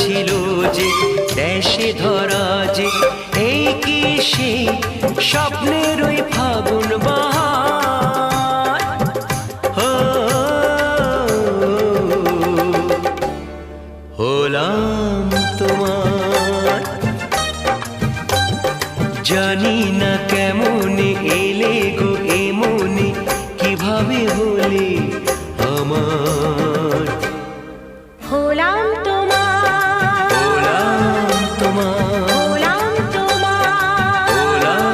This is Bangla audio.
ছিল যে দেশে ধরা যে, এই কি সে স্বপ্নের ওই ফাগুন বাহার। ও হলাম তোমার, জানি না কেমন এলে গো এমনি, কিভাবে হলে আমার। হলাম তো